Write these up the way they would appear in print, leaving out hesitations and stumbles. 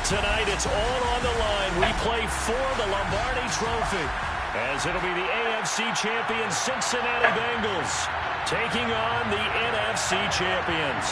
tonight, it's all on the line. We play for the Lombardi Trophy, as it'll be the AFC champion Cincinnati Bengals taking on the NFC champions.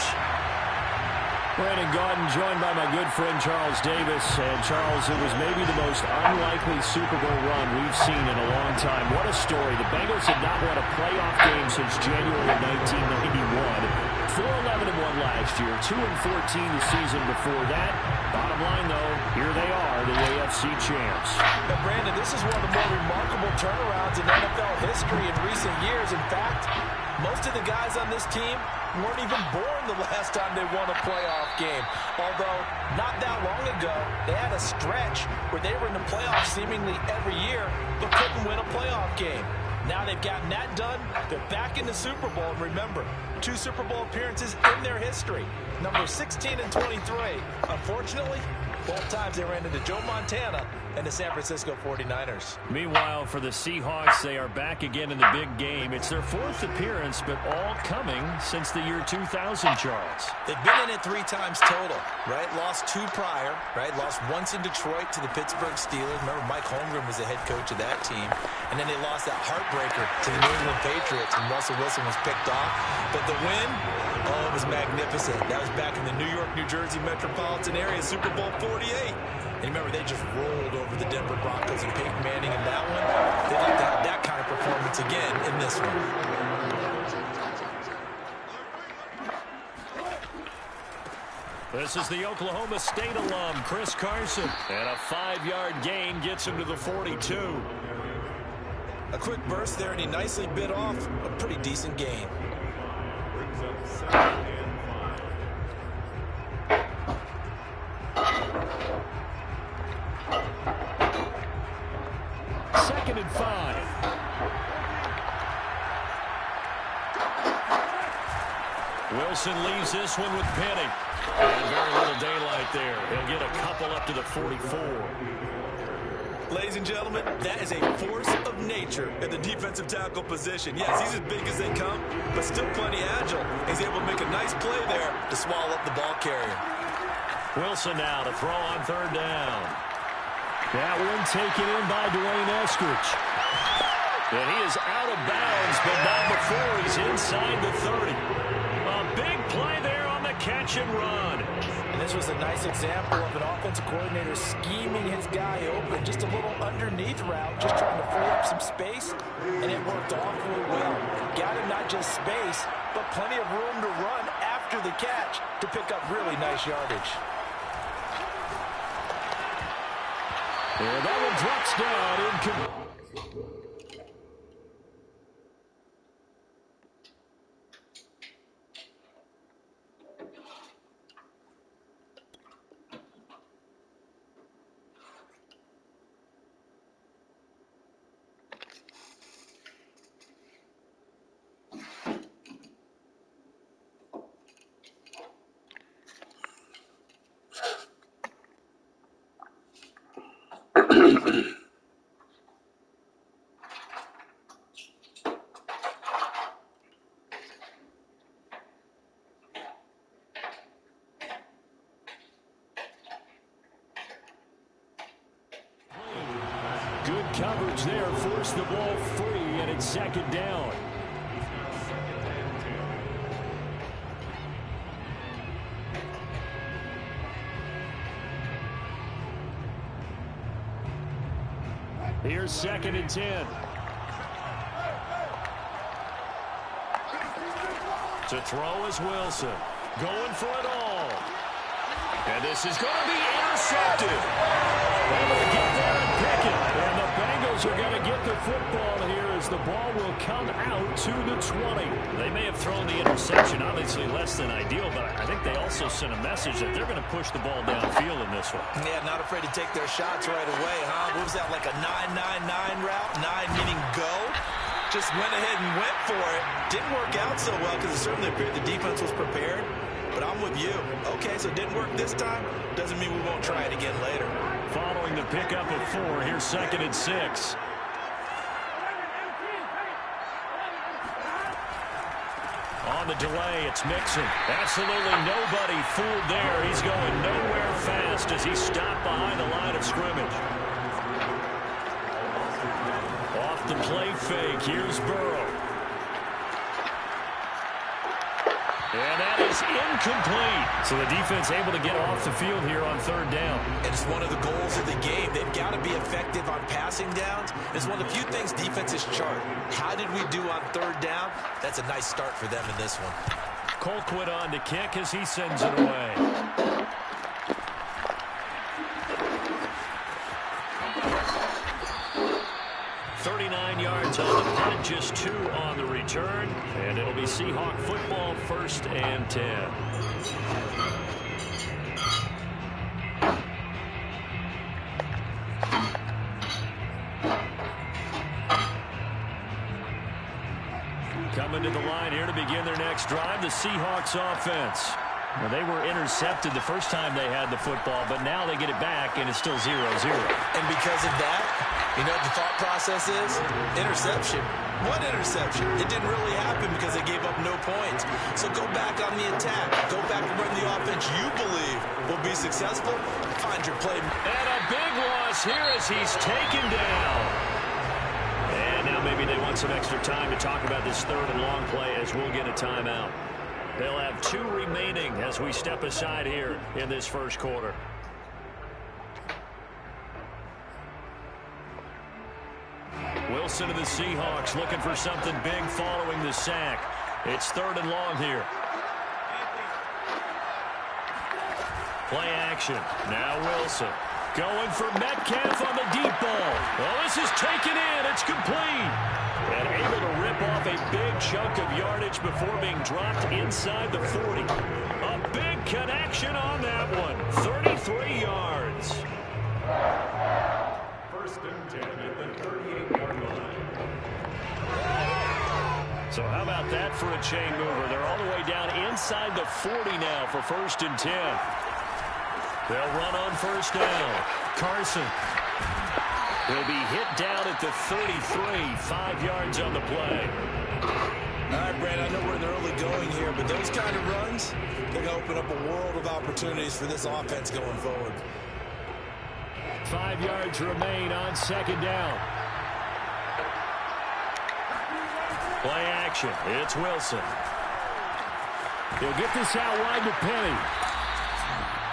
Brandon Gaudin joined by my good friend Charles Davis. And Charles, it was maybe the most unlikely Super Bowl run we've seen in a long time. What a story. The Bengals had not won a playoff game since January of 1991. 4-11-1 last year, 2-14 the season before that. Bottom line, though, here they are, the AFC champs. But Brandon, this is one of the more remarkable turnarounds in NFL history in recent years. In fact, most of the guys on this team weren't even born the last time they won a playoff game. Although, not that long ago, they had a stretch where they were in the playoffs seemingly every year, but couldn't win a playoff game. Now they've gotten that done. They're back in the Super Bowl. And remember, 2 Super Bowl appearances in their history. Number 16 and 23. Unfortunately, both times they ran into Joe Montana and the San Francisco 49ers. Meanwhile, for the Seahawks, they are back again in the big game. It's their 4th appearance, but all coming since the year 2000, Charles. They've been in it 3 times total, right? Lost 2 prior, right? Lost once in Detroit to the Pittsburgh Steelers. Remember, Mike Holmgren was the head coach of that team. And then they lost that heartbreaker to the New England Patriots when Russell Wilson was picked off. But the win, oh, it was magnificent. That was back in the New York, New Jersey metropolitan area, Super Bowl 48. And remember, they just rolled over the Denver Broncos and Peyton Manning in that one. They'd like to have that kind of performance again in this one. This is the Oklahoma State alum, Chris Carson. And a 5-yard gain gets him to the 42. A quick burst there, and he nicely bit off a pretty decent gain. Second and 5. Wilson leaves this one with Penny. And very little daylight there. He'll get a couple up to the 44. Ladies and gentlemen, that is a force of nature at the defensive tackle position. Yes, he's as big as they come, but still plenty agile. He's able to make a nice play there to swallow up the ball carrier. Wilson now to throw on 3rd down. That one taken in by Dwayne Eskridge. And he is out of bounds, but not before he's inside the 30. A big play there on the catch and run. And this was a nice example of an offensive coordinator scheming his guy open. Just a little underneath route, just trying to free up some space, and it worked awfully well. Got him not just space, but plenty of room to run after the catch to pick up really nice yardage. And that one drops down. Good coverage there, forced the ball free, and it's 2nd down. Here's 2nd and 10. To throw is Wilson. Going for it all. And this is going to be intercepted. Able to get there and pick it. And the Bengals are going to get the football here as the ball will come out to the 20. They may have thrown the interception, obviously less than ideal, but I think they also sent a message that they're going to push the ball downfield in this one. Yeah, not afraid to take their shots right away, huh? What was that, like a 9-9-9 route? 9 meaning go? Just went ahead and went for it. Didn't work out so well because it certainly appeared the defense was prepared. But I'm with you. Okay, so it didn't work this time. Doesn't mean we won't try it again later. Following the pickup of 4, here's 2nd and 6. On the delay, it's Mixon. Absolutely nobody fooled there. He's going nowhere fast. lost as he stopped behind the line of scrimmage. Off the play fake. Here's Burrow. And that is incomplete. So the defense able to get off the field here on third down. And it's one of the goals of the game. They've got to be effective on passing downs. It's one of the few things defenses chart. How did we do on third down? That's a nice start for them in this one. Colquitt on to kick as he sends it away. Yards on the punt, just 2 on the return, and it'll be Seahawk football, 1st and 10. Coming to the line here to begin their next drive, the Seahawks offense. Well, they were intercepted the first time they had the football, but now they get it back, and it's still 0-0. And because of that, you know what the thought process is? Interception. What interception? It didn't really happen because they gave up no points. So go back on the attack. Go back and run the offense you believe will be successful. Find your play. And a big loss here as he's taken down. And now maybe they want some extra time to talk about this third and long play as we'll get a timeout. They'll have 2 remaining as we step aside here in this first quarter. Wilson of the Seahawks looking for something big following the sack. It's third and long here. Play action. Now Wilson going for Metcalf on the deep ball. Well, this is taken in. It's complete. And able to rip off a big chunk of yardage before being dropped inside the 40. A big connection on that one. 33 yards. First and 10 at the 38-yard line. So how about that for a chain mover? They're all the way down inside the 40 now for 1st and 10. They'll run on 1st down. Carson will be hit down at the 33, 5 yards on the play. All right, Brad, I know we're in the early going here, but those kind of runs, they're going to open up a world of opportunities for this offense going forward. 5 yards remain on 2nd down. Play action. It's Wilson. He'll get this out wide to Penny.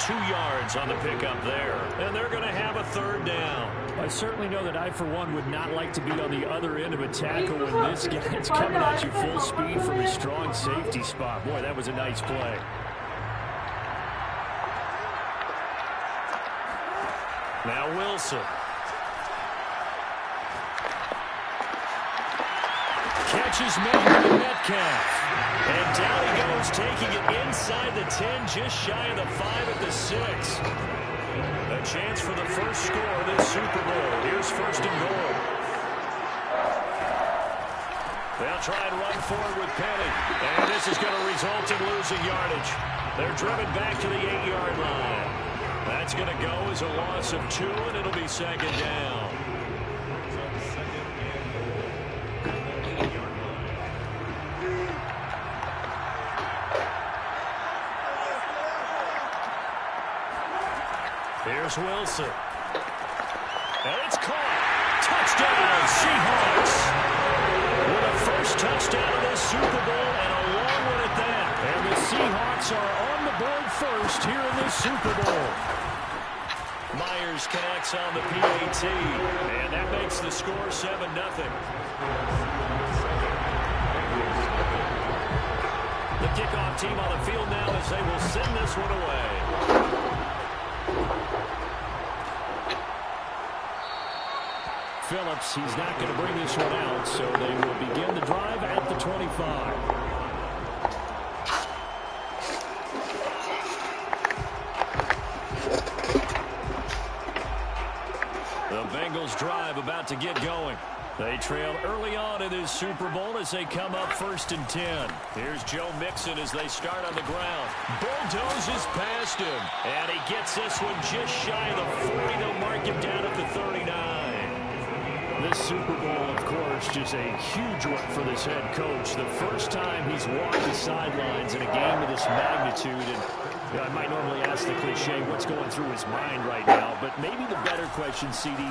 2 yards on the pickup there. And they're going to have a 3rd down. I certainly know that I, for one, would not like to be on the other end of a tackle when this guy's coming at you full speed from a strong safety spot. Boy, that was a nice play. Now Wilson. Catches Metcalf. And down he goes, taking it inside the 10, just shy of the 5 at the 6. A chance for the first score of this Super Bowl. Here's 1st and goal. They'll try and run forward with Penny. And this is going to result in losing yardage. They're driven back to the 8-yard line. That's going to go as a loss of 2, and it'll be 2nd down. Here's Wilson. And it's caught. Touchdown, Seahawks. With a first touchdown of this Super Bowl and a long one at that. And the Seahawks are on the board first here in this Super Bowl. Myers connects on the PAT. And that makes the score 7-0. The kickoff team on the field now as they will send this one away. Phillips, he's not going to bring this one out, so they will begin the drive at the 25. The Bengals drive about to get going. They trail early on in this Super Bowl as they come up 1st and 10. Here's Joe Mixon as they start on the ground. Bulldozes past him, and he gets this one just shy of the 40. They'll mark him down at the 39. This Super Bowl, of course, just a huge one for this head coach. The first time he's walked the sidelines in a game of this magnitude, and Yeah, I might normally ask the cliche, what's going through his mind right now, but maybe the better question, CD,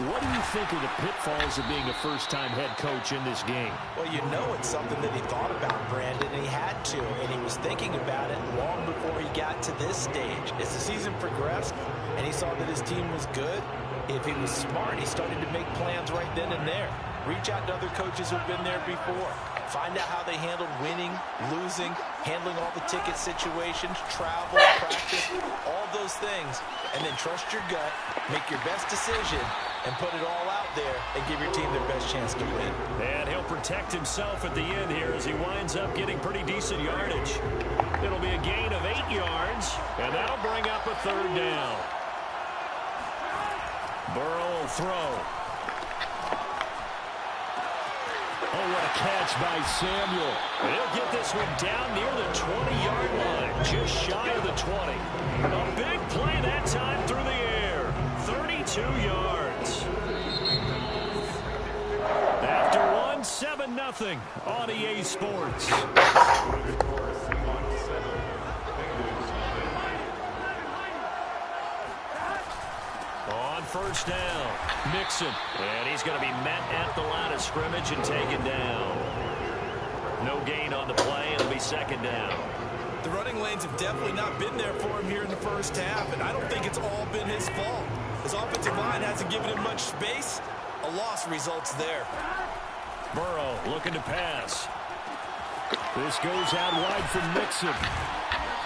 what do you think are the pitfalls of being a first-time head coach in this game? Well, you know it's something that he thought about, Brandon, and he had to, and he was thinking about it long before he got to this stage. As the season progressed and he saw that his team was good, if he was smart, he started to make plans right then and there. Reach out to other coaches who've been there before. Find out how they handled winning, losing, handling all the ticket situations, travel, practice, all those things. And then trust your gut, make your best decision, and put it all out there and give your team their best chance to win. And he'll protect himself at the end here as he winds up getting pretty decent yardage. It'll be a gain of 8 yards, and that'll bring up a 3rd down. Burrow will throw. Oh, what a catch by Samuel. He'll get this one down near the 20-yard line, just shy of the 20. A big play that time through the air. 32 yards. After one, 7-0 on EA Sports. On first down, Mixon. And he's going to be met at the line of scrimmage and taken down. No gain on the play. It'll be 2nd down. The running lanes have definitely not been there for him here in the first half, and I don't think it's all been his fault. His offensive line hasn't given him much space. A loss results there. Burrow looking to pass. This goes out wide from Mixon.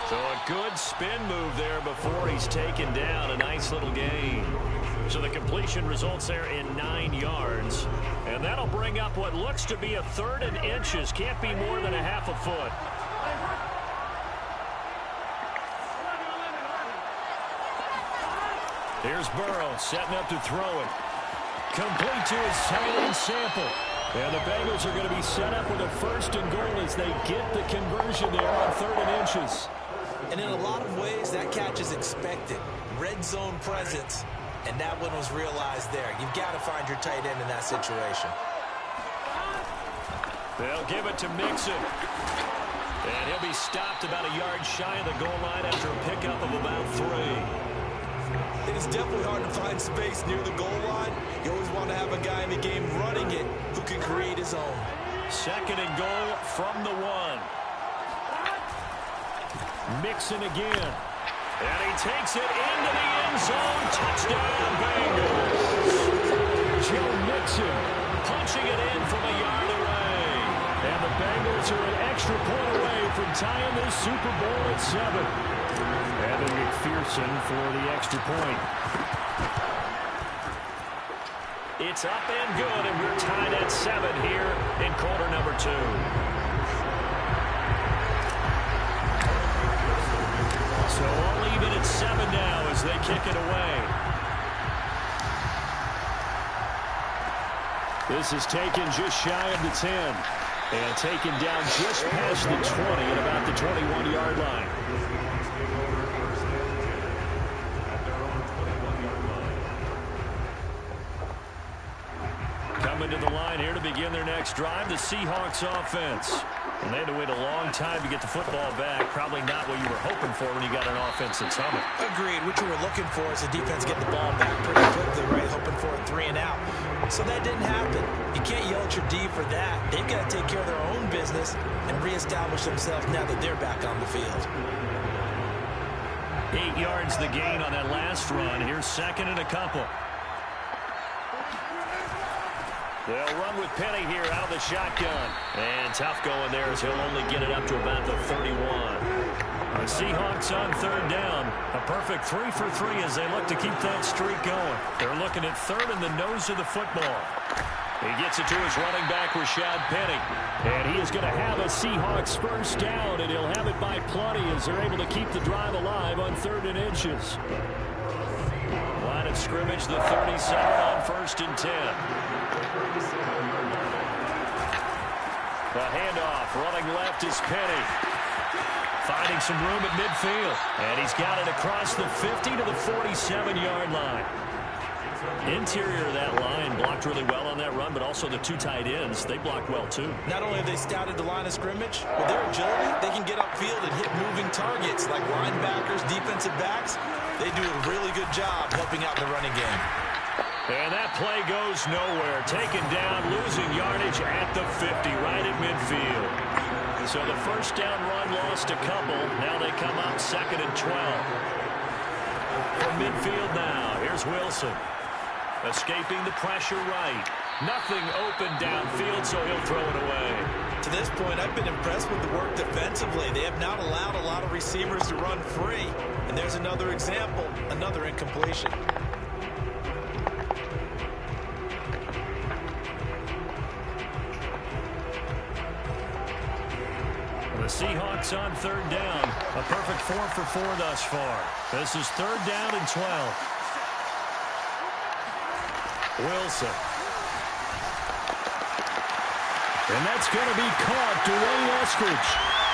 So a good spin move there before he's taken down. A nice little gain. So the completion results there in 9 yards. And that'll bring up what looks to be a 3rd and inches. Can't be more than a half a foot. Here's Burrow setting up to throw it. Complete to his tight end Sample. And the Bengals are going to be set up with a 1st and goal as they get the conversion there on 3rd and inches. And in a lot of ways, that catch is expected. Red zone presence. And that one was realized there. You've got to find your tight end in that situation. They'll give it to Mixon. And he'll be stopped about a yard shy of the goal line after a pickup of about 3. It is definitely hard to find space near the goal line. You always want to have a guy in the game running it who can create his own. 2nd and goal from the 1. Mixon again. And he takes it into the end zone. Touchdown, Bengals. Joe Mixon punching it in from a yard away. And the Bengals are an extra point away from tying this Super Bowl at 7. Evan McPherson for the extra point. It's up and good, and we're tied at 7 here in quarter number 2. So all even at 7 now as they kick it away. This is taken just shy of the 10. And taken down just past the 20 at about the 21-yard line. Coming to the line here to begin their next drive, the Seahawks offense. And they had to wait a long time to get the football back. Probably not what you were hoping for when you got an offense that's humming. Agreed. What you were looking for is the defense getting the ball back pretty quickly, right? Hoping for a 3 and out. So that didn't happen. You can't yell at your D for that. They've got to take care of their own business and reestablish themselves now that they're back on the field. 8 yards the gain on that last run. Here's 2nd and a couple. They'll run with Penny here out of the shotgun. And tough going there as he'll only get it up to about the 31. The Seahawks on 3rd down. A perfect 3 for 3 as they look to keep that streak going. They're looking at 3rd in the nose of the football. He gets it to his running back, Rashad Penny. And he is going to have a Seahawks first down, and he'll have it by plenty as they're able to keep the drive alive on 3rd and inches. Line of scrimmage, the 37 on 1st and 10. The handoff, running left is Penny. Finding some room at midfield. And he's got it across the 50 to the 47-yard line. Interior of that line blocked really well on that run, but also the two tight ends, they blocked well too. Not only have they scouted the line of scrimmage, with their agility, they can get upfield and hit moving targets like linebackers, defensive backs. They do a really good job helping out in the running game. And that play goes nowhere. Taken down, losing yardage at the 50, right at midfield. So the first down run lost a couple. Now they come up 2nd and 12. From midfield now, here's Wilson. Escaping the pressure right. Nothing open downfield, so he'll throw it away. To this point, I've been impressed with the work defensively. They have not allowed a lot of receivers to run free. And there's another example, another incompletion. The Seahawks on 3rd down. A perfect 4 for 4 thus far. This is 3rd down and 12. Wilson. And that's going to be caught. Dwayne Eskridge.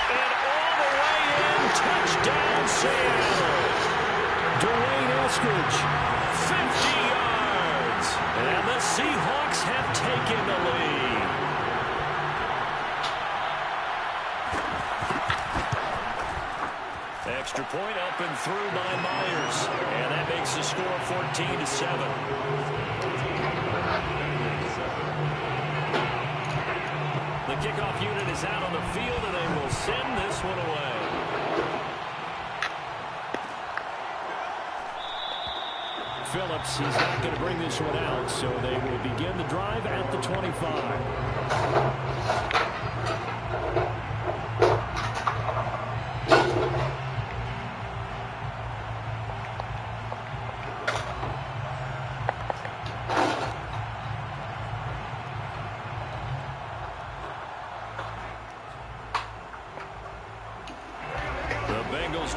And all the way in. Touchdown, Seattle. Dwayne Eskridge. 50 yards. And the Seahawks have taken the lead. Extra point up and through by Myers. And that makes the score 14-7. The kickoff unit is out on the field, and they will send this one away. Phillips is not going to bring this one out, so they will begin the drive at the 25.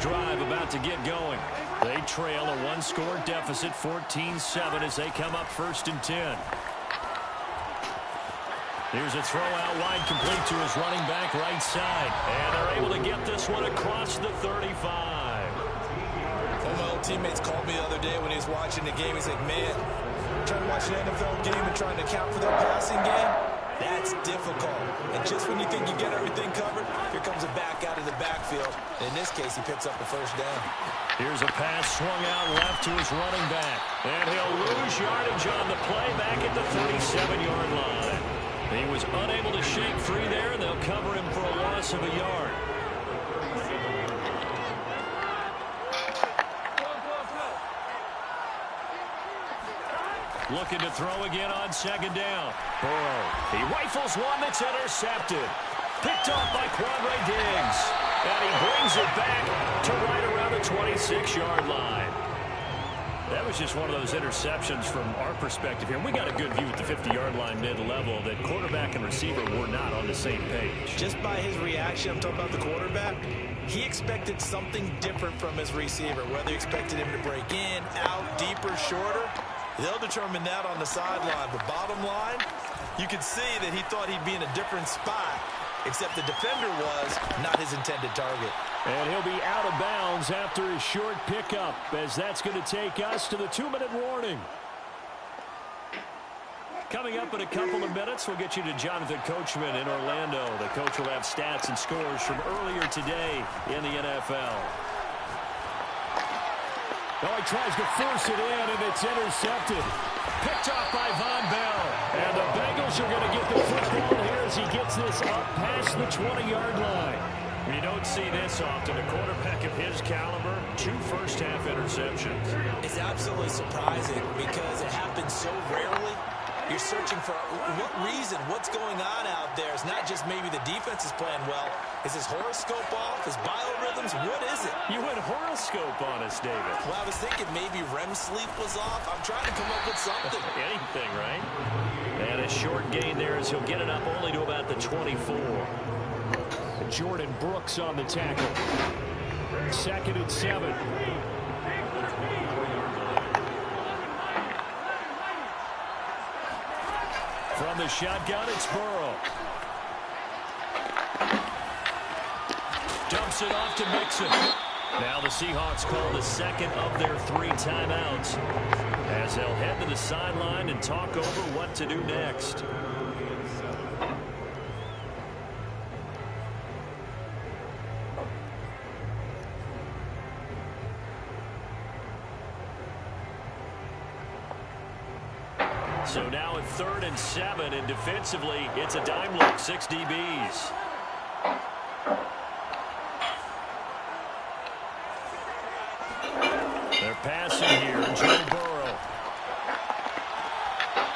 Drive about to get going. They trail a one-score deficit, 14-7, as they come up 1st and 10. Here's a throw out wide, complete to his running back right side. And they're able to get this one across the 35. One of my old teammates called me the other day when he was watching the game. He's like, man, trying to watch an NFL game and trying to account for their passing game? That's difficult. And just when you think you get everything covered, here comes a back out of the backfield. And in this case, he picks up the 1st down. Here's a pass swung out left to his running back. And he'll lose yardage on the play back at the 37-yard line. He was unable to shake free there, and they'll cover him for a loss of a yard. Looking to throw again on 2nd down. Burrow. He rifles one that's intercepted. Picked off by Quandre Diggs. And he brings it back to right around the 26-yard line. That was just one of those interceptions from our perspective here. We got a good view at the 50-yard line mid-level that quarterback and receiver were not on the same page. Just by his reaction, I'm talking about the quarterback, he expected something different from his receiver, whether he expected him to break in, out, deeper, shorter. They'll determine that on the sideline. But bottom line, you could see that he thought he'd be in a different spot, except the defender was not his intended target. And he'll be out of bounds after his short pickup, as that's going to take us to the 2-minute warning. Coming up in a couple of minutes, we'll get you to Jonathan Coachman in Orlando. The coach will have stats and scores from earlier today in the NFL. Oh, he tries to force it in, and it's intercepted. Picked off by Von Bell. And the Bengals are going to get the football here as he gets this up past the 20-yard line. You don't see this often. A quarterback of his caliber, 2 first-half interceptions. It's absolutely surprising because it happens so rarely. You're searching for what reason, what's going on out there. It's not just maybe the defense is playing well. Is his horoscope off? His biorhythms? What is it? You went horoscope on us, David. Well, I was thinking maybe REM sleep was off. I'm trying to come up with something. Anything, right? And a short gain there as he'll get it up only to about the 24. Jordan Brooks on the tackle. 2nd and 7. From the shotgun, it's Burrow. Dumps it off to Mixon. Now the Seahawks call the 2nd of their 3 timeouts. as they'll head to the sideline and talk over what to do next. So now at 3rd and 7, and defensively, it's a dime look, 6 DBs. They're passing here, Joe Burrow.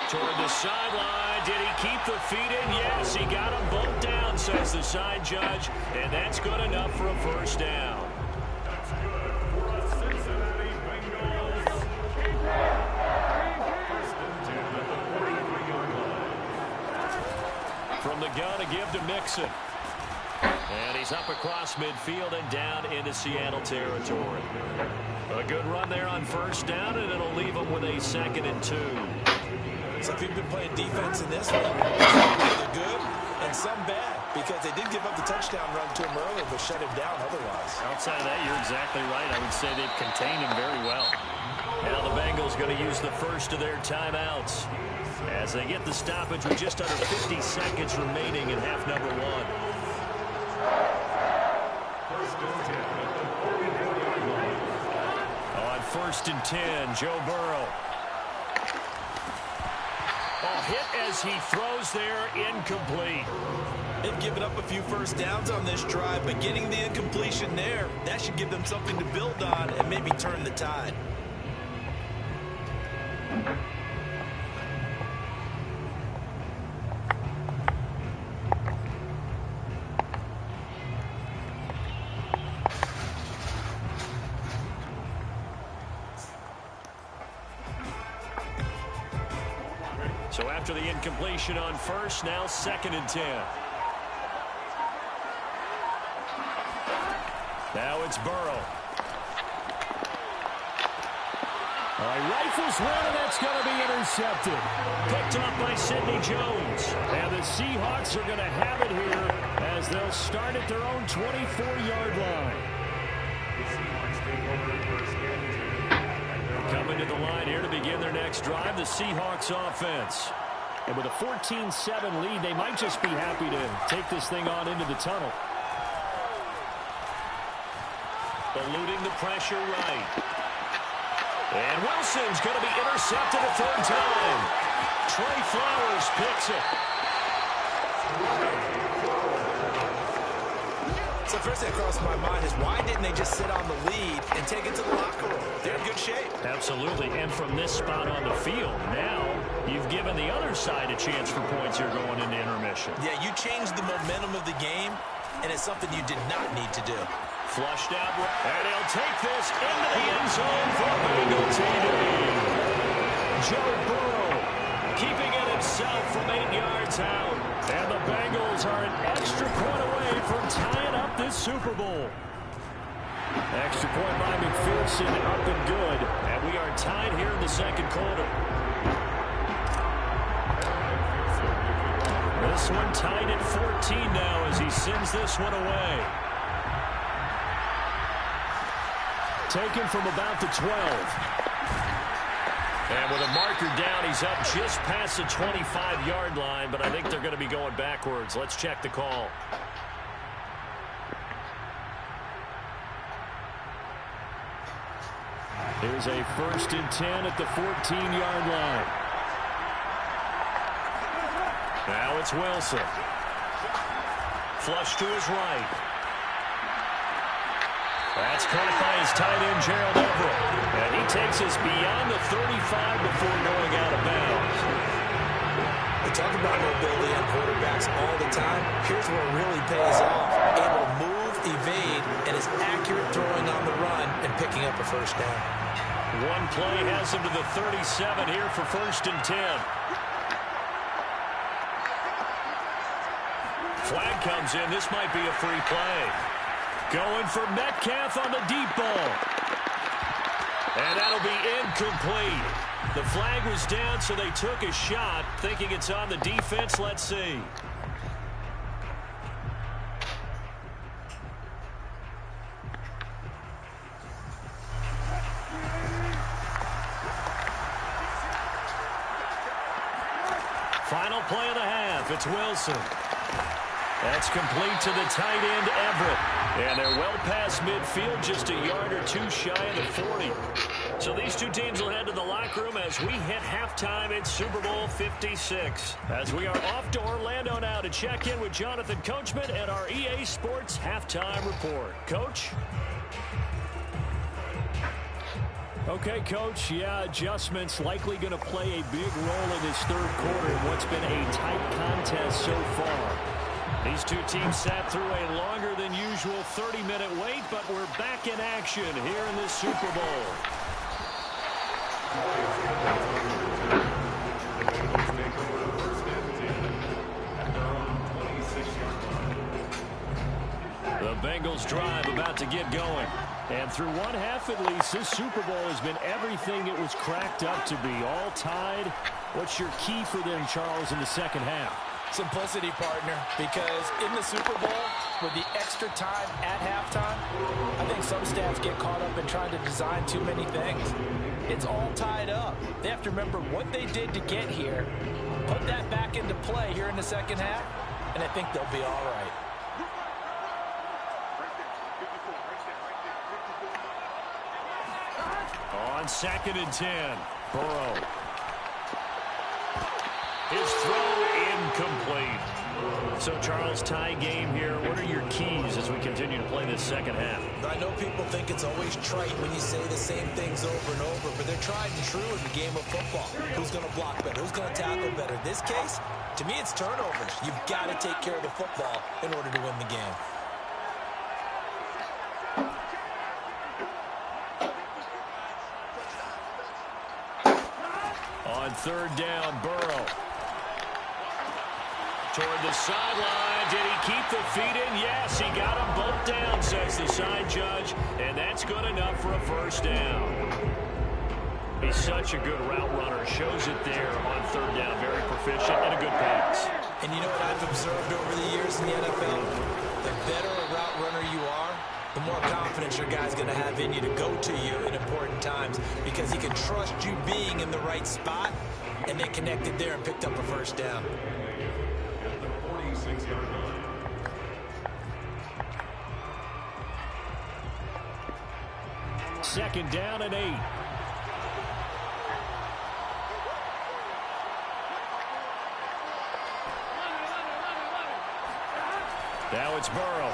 Toward the sideline, did he keep the feet in? Yes, he got him bumped down, says the side judge, and that's good enough for a first down. That's good for a Cincinnati Bengals. From the gun, a give to Mixon. And he's up across midfield and down into Seattle territory. A good run there on first down, and it'll leave them with a 2nd and 2. So if you've been playing defense in this one, they're good and some bad, because they did give up the touchdown run to him earlier, but shut him down otherwise. Outside of that, you're exactly right. I would say they've contained him very well. Now the Bengals going to use the first of their timeouts as they get the stoppage with just under 50 seconds remaining in half number 1. On 1st and 10, Joe Burrow. Hit as he throws there, incomplete. They've given up a few first downs on this drive, but getting the incompletion there, that should give them something to build on and maybe turn the tide. So after the incompletion on first, now 2nd and 10. Now it's Burrow. All right, rifles one, and that's going to be intercepted. Picked up by Sidney Jones. And the Seahawks are going to have it here as they'll start at their own 24-yard line. Coming to the line here to begin their next drive, the Seahawks offense. And with a 14-7 lead, they might just be happy to take this thing on into the tunnel. Eluding the pressure right. And Wilson's going to be intercepted a 3rd time. Trey Flowers picks it. So first thing that crossed my mind is, why didn't they just sit on the lead and take it to the locker room? They're in good shape. Absolutely. And from this spot on the field, now you've given the other side a chance for points here going into intermission. Yeah, you changed the momentum of the game, and it's something you did not need to do. Flushed out, and he'll take this into the end zone for a Bengal TD. Joe Burrow keeping it himself from 8 yards out. And the Bengals are an extra point away from tying up this Super Bowl. Extra point by McPherson, up and good. And we are tied here in the 2nd quarter. This one tied at 14 now as he sends this one away. Taken from about the 12. And with a marker down, he's up just past the 25-yard line, but I think they're going to be going backwards. Let's check the call. Here's a 1st and 10 at the 14-yard line. Now it's Wilson. Flush to his right. That's caught by his tight end, Gerald Everett. And he takes us beyond the 35 before going out of bounds. We talk about mobility on quarterbacks all the time. Here's where it really pays off. Able to move, evade, and is accurate throwing on the run and picking up a first down. One play has him to the 37 here for 1st and 10. Flag comes in. This might be a free play. Going for Metcalf on the deep ball. And that'll be incomplete. The flag was down, so they took a shot, thinking it's on the defense. Let's see. Final play of the half. It's Wilson. That's complete to the tight end, Everett. And they're well past midfield, just a yard or two shy of the 40. So these two teams will head to the locker room as we hit halftime in Super Bowl 56. As we are off to Orlando now to check in with Jonathan Coachman and our EA Sports Halftime Report. Coach? Okay, Coach, yeah, adjustments likely going to play a big role in this third quarter in what's been a tight contest so far. These two teams sat through a longer than usual 30-minute wait, but we're back in action here in this Super Bowl. The Bengals drive about to get going. And through one half at least, this Super Bowl has been everything it was cracked up to be. All tied. What's your key for them, Charles, in the second half? Simplicity, partner, because in the Super Bowl, with the extra time at halftime, I think some stats get caught up in trying to design too many things. It's all tied up. They have to remember what they did to get here, put that back into play here in the second half, and I think they'll be all right. On 2nd and 10, Burrow. His throw incomplete. So, Charles, tie game here. What are your keys as we continue to play this second half? I know people think it's always trite when you say the same things over and over, but they're tried and true in the game of football. Who's going to block better? Who's going to tackle better? In this case, to me, it's turnovers. You've got to take care of the football in order to win the game. On 3rd down, Burrow. Toward the sideline. Did he keep the feet in? Yes, he got them both down, says the side judge. And that's good enough for a first down. He's such a good route runner. Shows it there on 3rd down. Very proficient and a good pass. And you know what I've observed over the years in the NFL? The better a route runner you are, the more confidence your guy's going to have in you to go to you in important times because he can trust you being in the right spot, and they connected there and picked up a first down. Second down and 8. Now it's Burrow.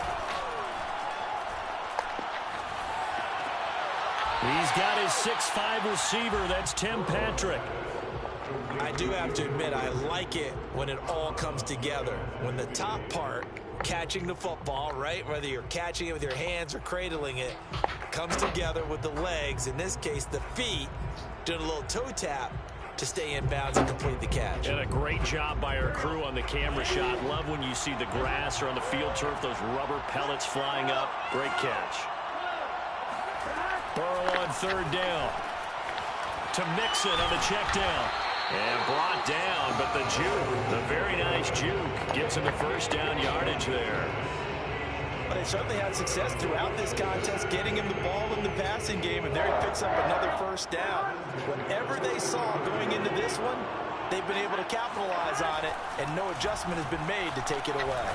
He's got his 6'5" receiver. That's Tim Patrick. I do have to admit, I like it when it all comes together. When the top part, catching the football, right, whether you're catching it with your hands or cradling it, comes together with the legs, in this case the feet, doing a little toe tap to stay in bounds and complete the catch. And a great job by our crew on the camera shot. Love when you see the grass or on the field turf, those rubber pellets flying up. Great catch. Burrow on 3rd down. To Mixon on the check down. And brought down, but the juke, the very nice juke, gets him the first down yardage there. But they certainly had success throughout this contest, getting him the ball in the passing game, and there he picks up another first down. Whatever they saw going into this one, they've been able to capitalize on it, and no adjustment has been made to take it away.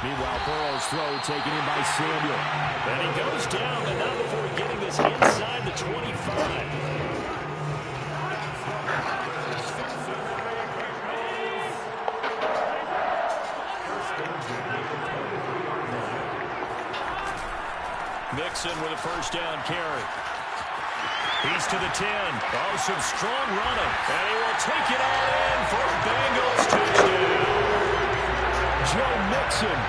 Meanwhile, Burrow's throw taken in by Samuel. And he goes down, but not before getting this inside the 25. Mixon with a first down carry. He's to the 10. Oh, some strong running. And he will take it all in for a Bengals touchdown. Joe Mixon,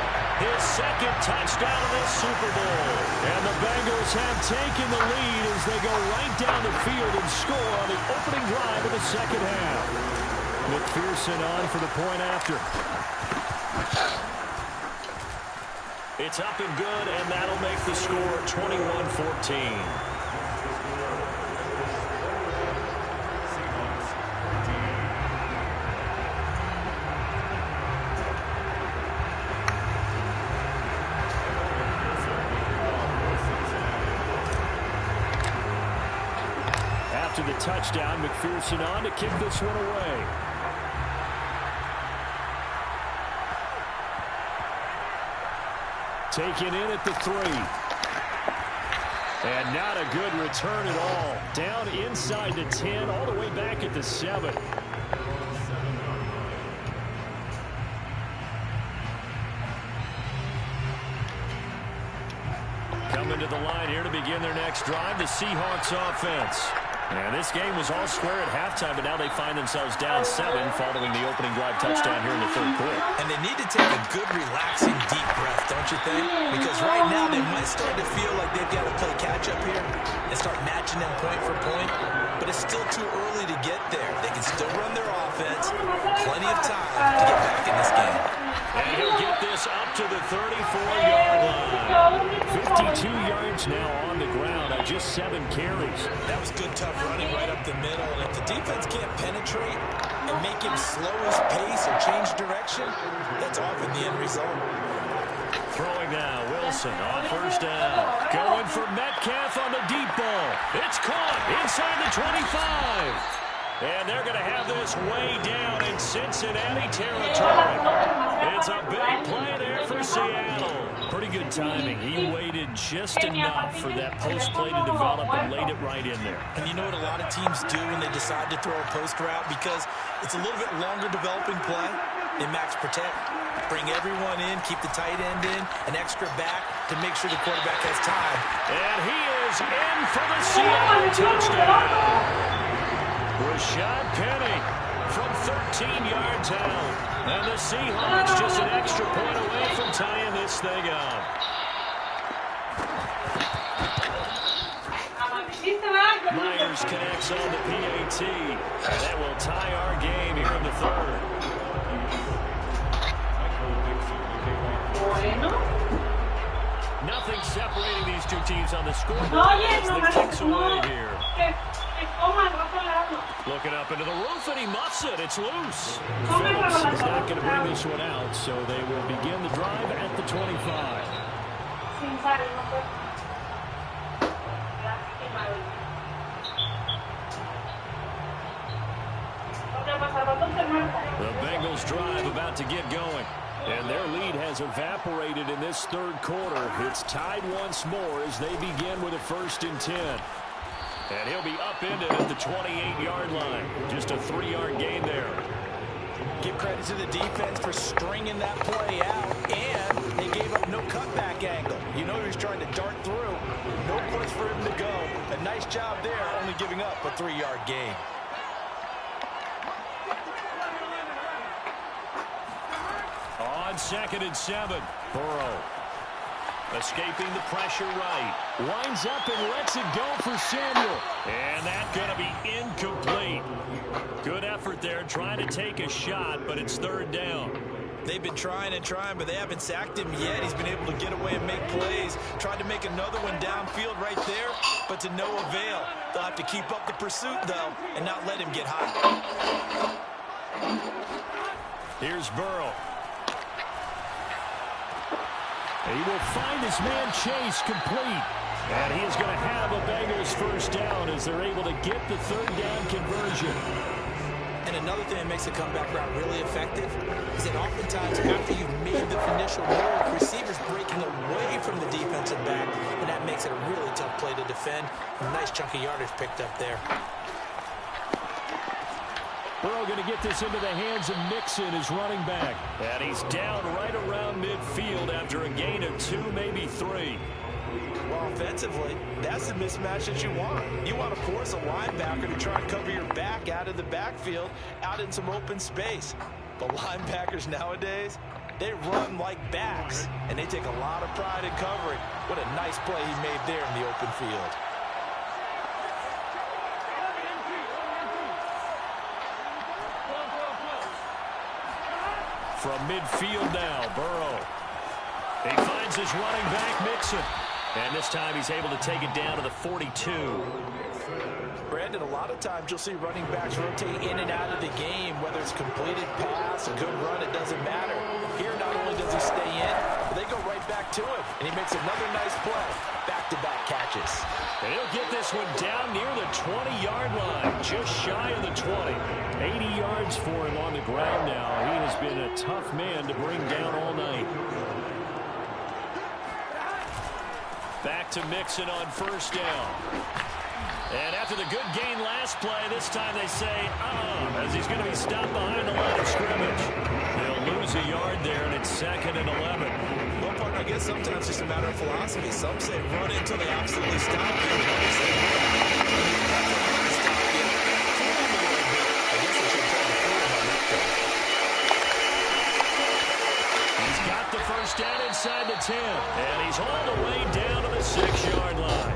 his 2nd touchdown of this Super Bowl. And the Bengals have taken the lead as they go right down the field and score on the opening drive of the second half. McPherson on for the point after. It's up and good, and that'll make the score 21-14. After the touchdown, McPherson on to kick this one away. Taken in at the 3. And not a good return at all. Down inside the 10, all the way back at the 7. Coming to the line here to begin their next drive, the Seahawks offense. And this game was all square at halftime, but now they find themselves down 7 following the opening drive touchdown here in the 3rd quarter. And they need to take a good, relaxing, deep breath, don't you think? Because right now they might start to feel like they've got to play catch-up here and start matching them point for point. But it's still too early to get there. They can still run their offense. Plenty of time to get back in this game. And he'll get this up to the 34-yard line. 52 yards now on the ground on just 7 carries. That was good, tough running right up the middle. And if the defense can't penetrate and make him slow his pace or change direction, that's often the end result. Throwing now, Wilson on 1st down. Going for Metcalf on the deep ball. It's caught inside the 25. And they're going to have this way down in Cincinnati territory. It's a big play there for Seattle. Pretty good timing. He waited just enough for that post play to develop and laid it right in there. And you know what a lot of teams do when they decide to throw a post route? Because it's a little bit longer developing play. They max protect. Bring everyone in, keep the tight end in, an extra back to make sure the quarterback has time. And he is in for the Seattle touchdown. Rashad Penny from 13 yards out. And the Seahawks just an extra point away from tying this thing up. Myers connects on the PAT. And that will tie our game here in the 3rd. Nothing separating these two teams on the scoreboard as the kicks away here. Looking up into the roof, and he muffs it. It's loose. Phillips is not going to bring this one out, so they will begin the drive at the 25. The Bengals drive about to get going. And their lead has evaporated in this 3rd quarter. It's tied once more as they begin with a 1st and 10. And he'll be upended at the 28-yard line. Just a 3-yard gain there. Give credit to the defense for stringing that play out, and they gave up no cutback angle. You know he was trying to dart through. No place for him to go. A nice job there, only giving up a 3-yard gain. On 2nd and 7, Burrow escaping the pressure right. Winds up and lets it go for Samuel. And that's going to be incomplete. Good effort there trying to take a shot, but it's 3rd down. They've been trying and trying, but they haven't sacked him yet. He's been able to get away and make plays. Tried to make another one downfield right there, but to no avail. They'll have to keep up the pursuit, though, and not let him get hot. Here's Burrow. He will find his man Chase complete. And he is going to have a Bengals 1st down as they're able to get the 3rd down conversion. And another thing that makes the comeback route really effective is that oftentimes after you've made the initial move, receivers breaking away from the defensive back, and that makes it a really tough play to defend. A nice chunk of yardage picked up there. Burrow going to get this into the hands of Mixon, his running back. And he's down right around midfield after a gain of 2, maybe 3. Well, offensively, that's the mismatch that you want. You want to force a linebacker to try and cover your back out of the backfield, out in some open space. But linebackers nowadays, they run like backs, and they take a lot of pride in covering. What a nice play he made there in the open field. From midfield now, Burrow. He finds his running back, Mixon. And this time he's able to take it down to the 42. Brandon, a lot of times you'll see running backs rotate in and out of the game, whether it's completed pass, a good run, it doesn't matter. Here, not only does he stay in, but they go right back to him, and he makes another nice play. Back-to-back catches. And he'll get this one down near the 20-yard line, just shy of the 20. 80 yards for him on the ground now. He has been a tough man to bring down all night. to Mixon on first down. And after the good gain last play, this time they say, as he's going to be stopped behind the line of scrimmage. They'll lose a yard there, and it's 2nd and 11. Well, partner, I guess sometimes it's just a matter of philosophy. Some say run it until they absolutely stop you. Others say, stop you. I guess they should try to fool him on that play. He's got the first down inside the 10, and he's all the way down to the 6-yard line.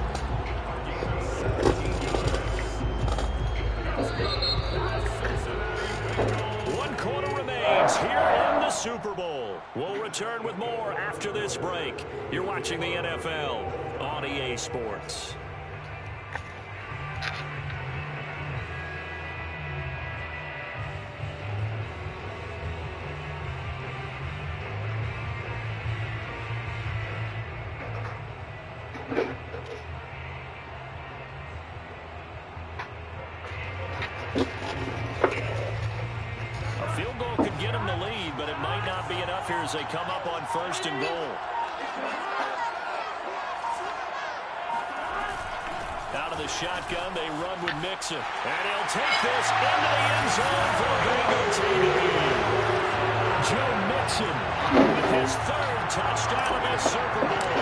One quarter remains here in the Super Bowl. We'll return with more after this break. You're watching the NFL on EA Sports. As they come up on 1st and goal. Out of the shotgun, they run with Mixon. And he'll take this into the end zone for the Bengals. Joe Mixon with his 3rd touchdown of this Super Bowl.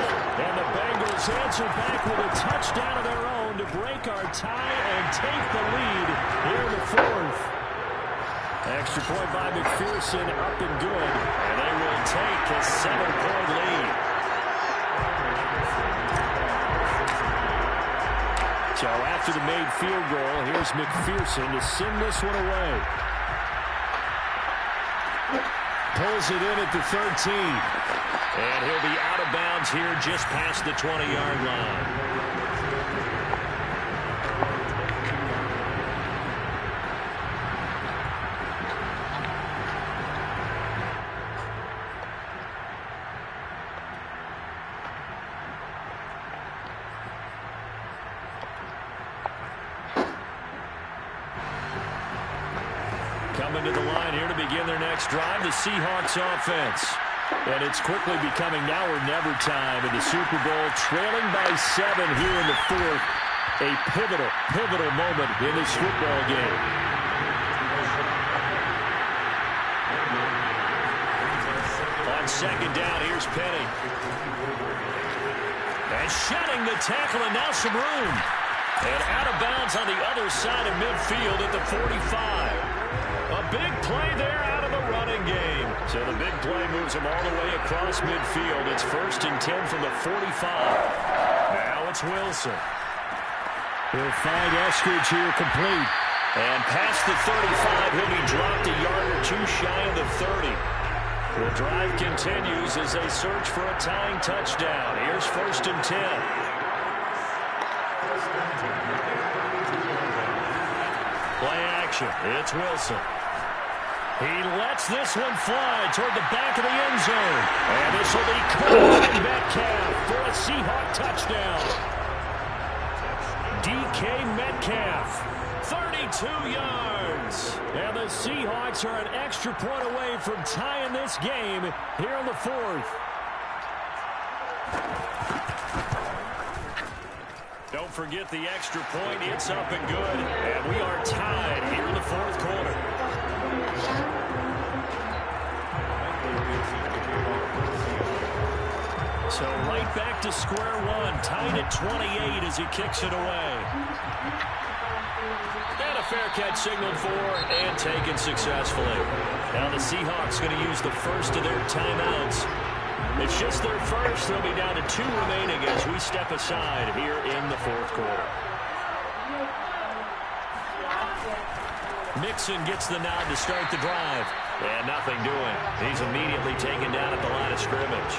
And the Bengals answer back with a touchdown of their own to break our tie and take the lead here in the 4th. Extra point by McPherson, up and good. And they will take a 7-point lead. So after the made field goal, here's McPherson to send this one away. Pulls it in at the 13. And he'll be out of bounds here just past the 20-yard line. Coming to the line here to begin their next drive, the Seahawks offense. And it's quickly becoming now or never time in the Super Bowl, trailing by 7 here in the 4th. A pivotal moment in this football game. On 2nd down, here's Penny. And shedding the tackle, and now some room. And out of bounds on the other side of midfield at the 45. A big play there out of the running game. So the big play moves him all the way across midfield. It's 1st and 10 from the 45. Now it's Wilson. He'll find Eskridge here complete. And past the 35, he'll be dropped a yard or 2 shy of the 30. The drive continues as they search for a tying touchdown. Here's 1st and 10. Play action. It's Wilson. He lets this one fly toward the back of the end zone. And this will be caught in Metcalf for a Seahawk touchdown. DK Metcalf, 32 yards. And the Seahawks are an extra point away from tying this game here in the 4th. Don't forget the extra point. It's up and good. And we are tied here in the 4th quarter. So right back to square one. Tied at 28 as he kicks it away. And a fair catch signaled for and taken successfully. Now the Seahawks going to use the first of their timeouts. It's just their first. They'll be down to 2 remaining as we step aside here in the 4th quarter. Mixon gets the nod to start the drive. And nothing doing. He's immediately taken down at the line of scrimmage.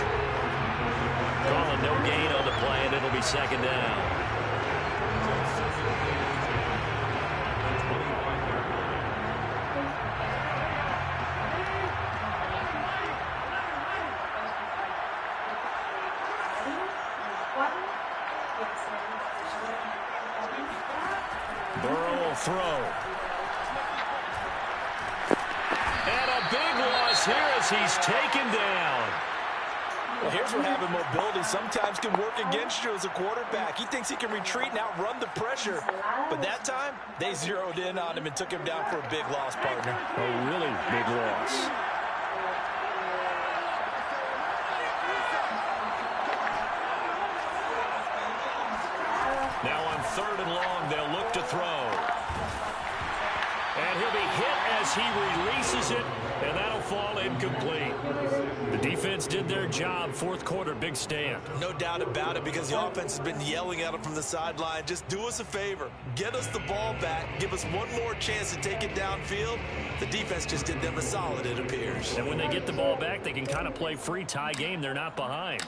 Calling no gain on the play, and it'll be 2nd down. Burrow will throw. And a big loss here as he's taken down. Well, here's where having mobility sometimes can work against you as a quarterback. He thinks he can retreat and outrun the pressure. But that time, they zeroed in on him and took him down for a big loss, partner. A really big loss. Now on 3rd and long, they'll look to throw. And he'll be hit as he releases it, and that'll fall incomplete. The defense did their job. 4th quarter, big stand. No doubt about it, because the offense has been yelling at him from the sideline. Just do us a favor. Get us the ball back. Give us one more chance to take it downfield. The defense just did them a solid, it appears. And when they get the ball back, they can kind of play free tie game. They're not behind.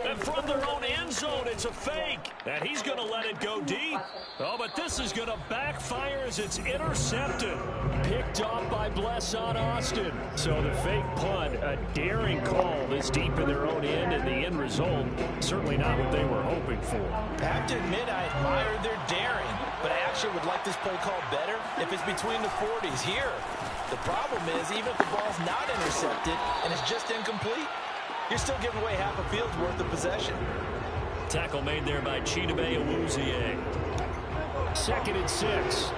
And from their own end zone, it's a fake. And he's going to let it go deep. Oh, but this is going to backfire as it's intercepted. Picked off by Bless on Austin. So the fake punt, a daring call this deep in their own end, and the end result, certainly not what they were hoping for. I have to admit, I admire their daring, but I actually would like this play called better if it's between the 40s here. The problem is, even if the ball's not intercepted and it's just incomplete, you're still giving away half a field's worth of possession. Tackle made there by Chidobe Awuzie. 2nd and 6.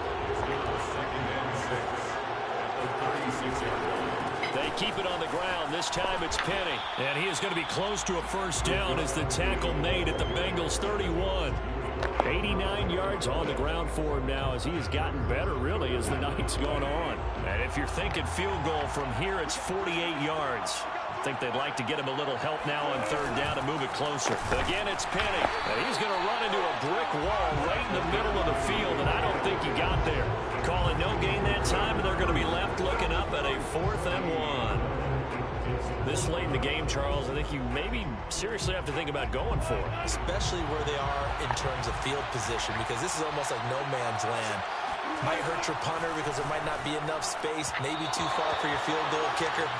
They keep it on the ground. This time it's Penny. And he is going to be close to a first down as the tackle made at the Bengals 31. 89 yards on the ground for him now as he has gotten better, really, as the night's gone on. And if you're thinking field goal from here, it's 48 yards. I think they'd like to get him a little help now on 3rd down to move it closer. Again, it's Penny. And he's going to run into a brick wall right in the middle of the field, and I don't think he got there. Call it no gain that time, and they're going to be left looking up at a 4th and 1. This late in the game, Charles, I think you maybe seriously have to think about going for it. Especially where they are in terms of field position, because this is almost like no man's land. Might hurt your punter because there might not be enough space, maybe too far for your field goal kicker.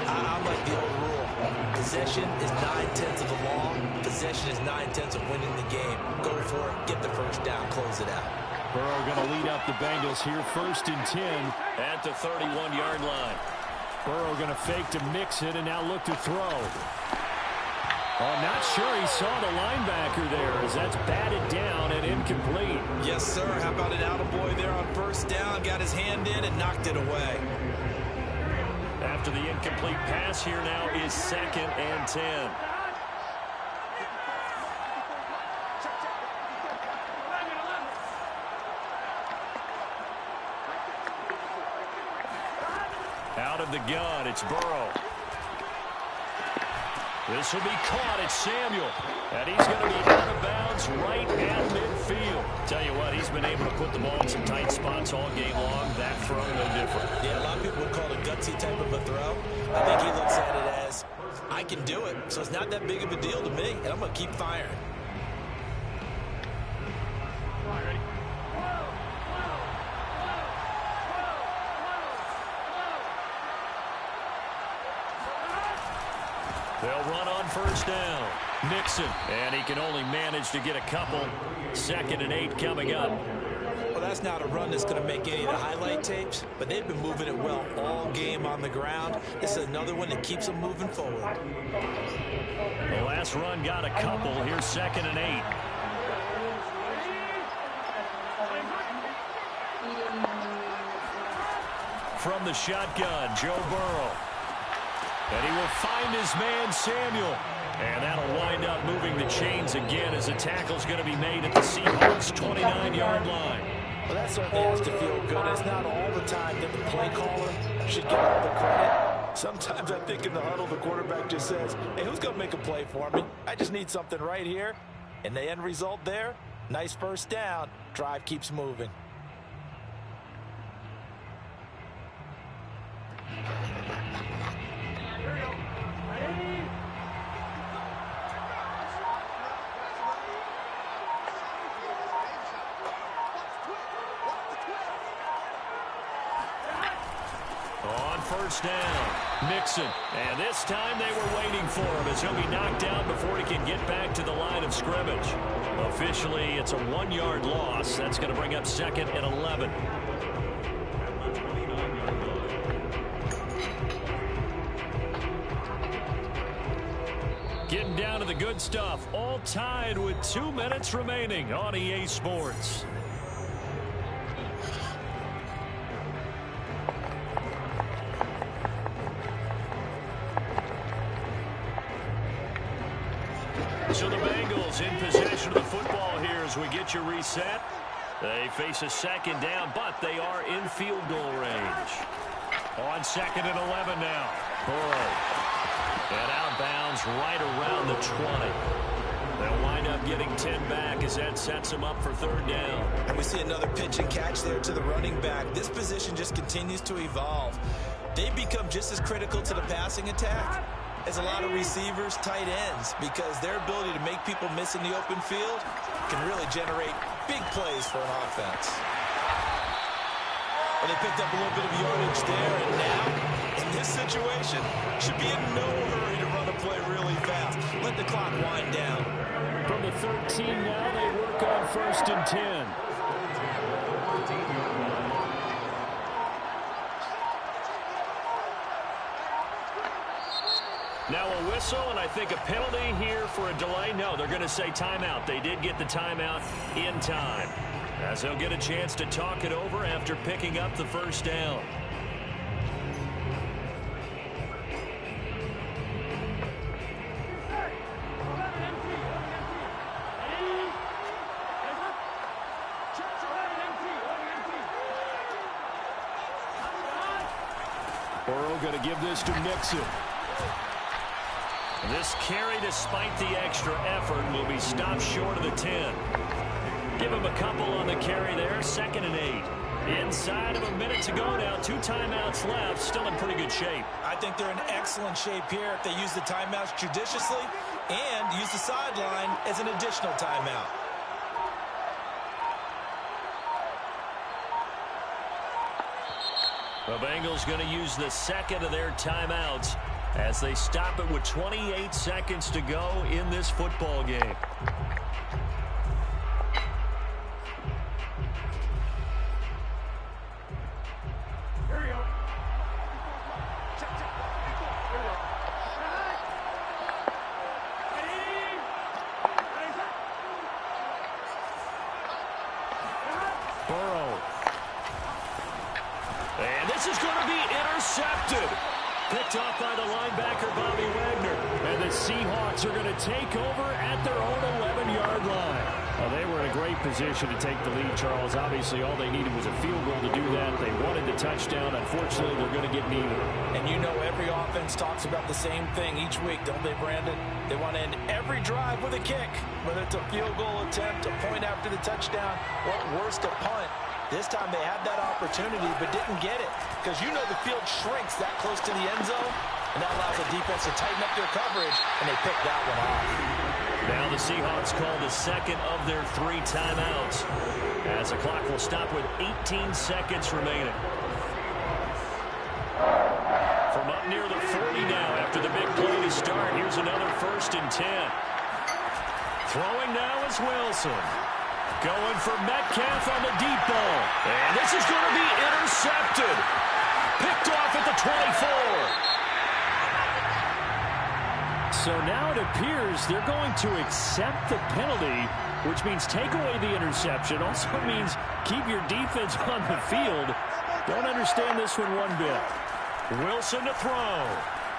I'm like the old rule. Possession is 9/10 of the law. Possession is 9/10 of winning the game. Go for it, get the first down, close it out. Burrow going to lead up the Bengals here, 1st and 10. At the 31-yard line. Burrow going to fake to mix it and now look to throw. Oh, not sure he saw the linebacker there as that's batted down and incomplete. Yes, sir. How about an attaboy there on 1st down? Got his hand in and knocked it away. After the incomplete pass, here now is 2nd and 10. Out of the gun, it's Burrow. This will be caught. It's Samuel. And he's going to be out of bounds right at midfield. Tell you what, he's been able to put the ball in some tight spots all game long. That throw, no different. Yeah, a lot of people would call it a gutsy type of a throw. I think he looks at it as, I can do it, so it's not that big of a deal to me, and I'm going to keep firing. They'll run on 1st down. Nixon, and he can only manage to get a couple. 2nd and 8 coming up. Well, that's not a run that's going to make any of the highlight tapes, but they've been moving it well all game on the ground. This is another one that keeps them moving forward. The last run got a couple. Here's 2nd and 8. From the shotgun, Joe Burrow. And he will find his man, Samuel. And that'll wind up moving the chains again as the tackle's going to be made at the Seahawks' 29-yard line. Well, that certainly has to feel good. It's not all the time that the play caller should get all the credit. Sometimes I think in the huddle, the quarterback just says, hey, who's going to make a play for me? I just need something right here. And the end result there, nice 1st down. Drive keeps moving. On 1st down, Nixon. And this time they were waiting for him as he'll be knocked down before he can get back to the line of scrimmage. Officially, it's a 1-yard loss. That's going to bring up 2nd and 11. getting down to the good stuff. All tied with 2 minutes remaining on EA Sports. So the Bengals in possession of the football here as we get you reset. They face a second down, but they are in field goal range. On 2nd and 11 now. Burrow. And outbounds right around the 20. They'll wind up getting 10 back as that sets them up for 3rd down. And we see another pitch and catch there to the running back. This position just continues to evolve. They become just as critical to the passing attack as a lot of receivers, tight ends, because their ability to make people miss in the open field can really generate big plays for an offense. Well, they picked up a little bit of yardage there, and now, in this situation, should be in no hurry to run a play really fast. Let the clock wind down. From the 13 now, they work on 1st and 10. Now a whistle, and I think a penalty here for a delay. No, they're going to say timeout. They did get the timeout in time, as they'll get a chance to talk it over after picking up the 1st down. Burrow going to give this to Mixon. This carry, despite the extra effort, will be stopped short of the 10. Give him a couple on the carry there. 2nd and 8. Inside of a minute to go now. 2 timeouts left. Still in pretty good shape. I think they're in excellent shape here if they use the timeouts judiciously and use the sideline as an additional timeout. The Bengals going to use the 2nd of their timeouts as they stop it with 28 seconds to go in this football game. Here we go. Burrow. And this is going to be intercepted. Picked off by the linebacker, Bobby Wagner. And the Seahawks are going to take over at their own 11-yard line. Well, they were in a great position to take the lead, Charles. Obviously, all they needed was a field goal to do that. They wanted the touchdown. Unfortunately, they're going to get neither. And you know every offense talks about the same thing each week, don't they, Brandon? They want to end every drive with a kick, whether it's a field goal attempt, a point after the touchdown, or at worst, a punt. This time they had that opportunity but didn't get it because you know the field shrinks that close to the end zone, and that allows the defense to tighten up their coverage, and they picked that one off. Now the Seahawks call the 2nd of their 3 timeouts as the clock will stop with 18 seconds remaining. From up near the 40 now after the big play to start, here's another 1st and 10. Throwing now is Wilson. Going for Metcalf on the deep ball. And this is going to be intercepted. Picked off at the 24. So now it appears they're going to accept the penalty, which means take away the interception. Also means keep your defense on the field. Don't understand this one bit. Wilson to throw.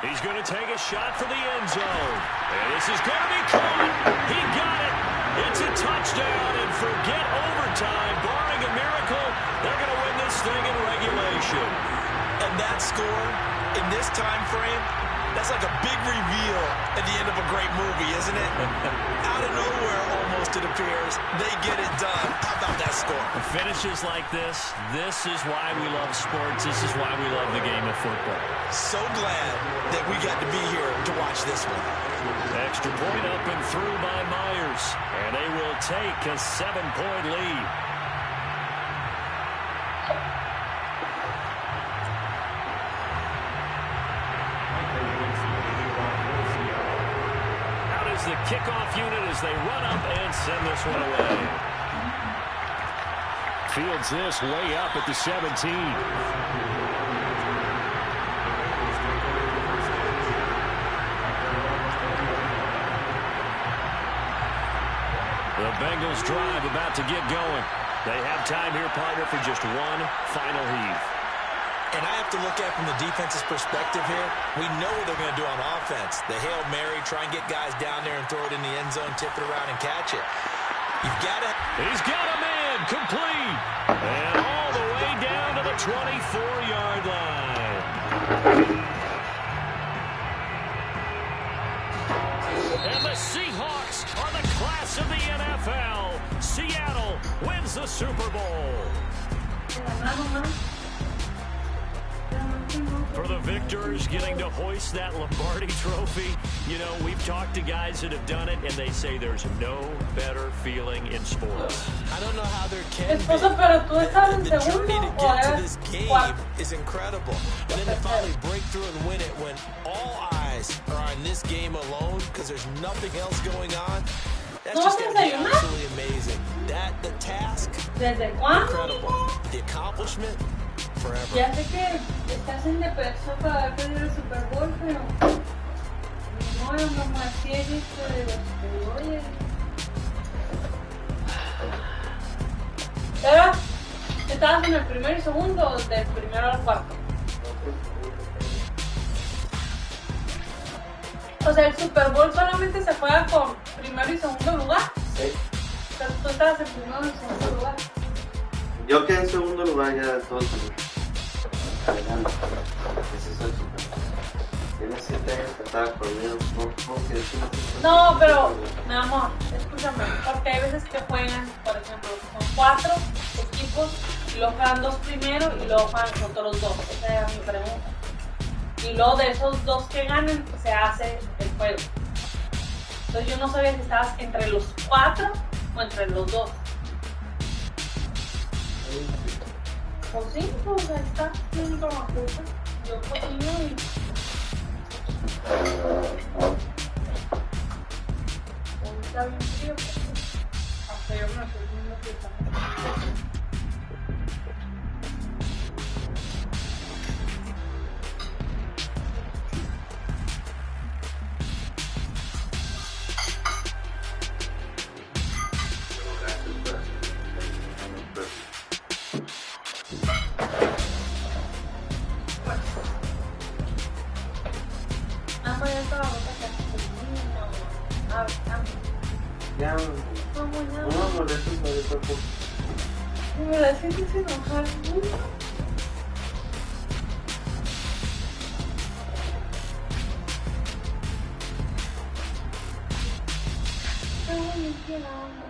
He's going to take a shot for the end zone. And this is going to be caught. He got it. It's a touchdown, and forget overtime. Barring a miracle, they're going to win this thing in regulation. And that score, in this time frame, that's like a big reveal at the end of a great movie, isn't it? Out of nowhere, almost, it appears, they get it done. How about that score? Finishes like this is why we love sports. This is why we love the game of football. So glad that we got to be here to watch this one. Extra point up and through by Myers. And they will take a 7-point lead. Out is the kickoff unit as they run up and send this one away. Fields this way up at the 17. Bengals drive about to get going. They have time here, partner, for just one final heave. And I have to look at it from the defense's perspective here. We know what they're going to do on offense. The Hail Mary, try and get guys down there and throw it in the end zone, tip it around and catch it. You've got to... He's got a man, complete. And all the way down to the 24-yard line. And the Seahawks are the class of the NFL. Seattle wins the Super Bowl. For the victors getting to hoist that Lombardi trophy, you know, we've talked to guys that have done it, and they say there's no better feeling in sports. I don't know how there can be. The journey to get to this game is incredible. And then to finally break through and win it when all eyes are on this game alone because there's nothing else going on. That's just going to be absolutely amazing. The task, incredible. The accomplishment, forever. Ya sé que estás en depresión para haber perdido el Super Bowl, pero no, mamá, sí he visto de los que oye. Pero, ¿estabas en el primero y segundo o del primero al cuarto? O sea, el Super Bowl solamente se juega con primero y segundo lugar. Sí. O sea, tú estabas en primero y segundo lugar. Yo quedé en segundo lugar ya de todo el mundo. Ganando. Ese es el Super Bowl. Tiene 7 años que estaba conmigo. No, pero, mi amor, escúchame, porque hay veces que juegan, por ejemplo, son 4 equipos y luego juegan 2 primero y luego juegan con otros 2. Esa era mi pregunta. Y luego de esos 2 que ganan, se hace el juego. Entonces yo no sabía si estabas entre los 4 o entre los 2. O 5, o sea, está bien como puta. Yo cocino y... Está bien frío, hasta yo me estoy viendo frío también. Ya, no molestes a esta cosa. Me la sientes enojar mucho. Qué bonita.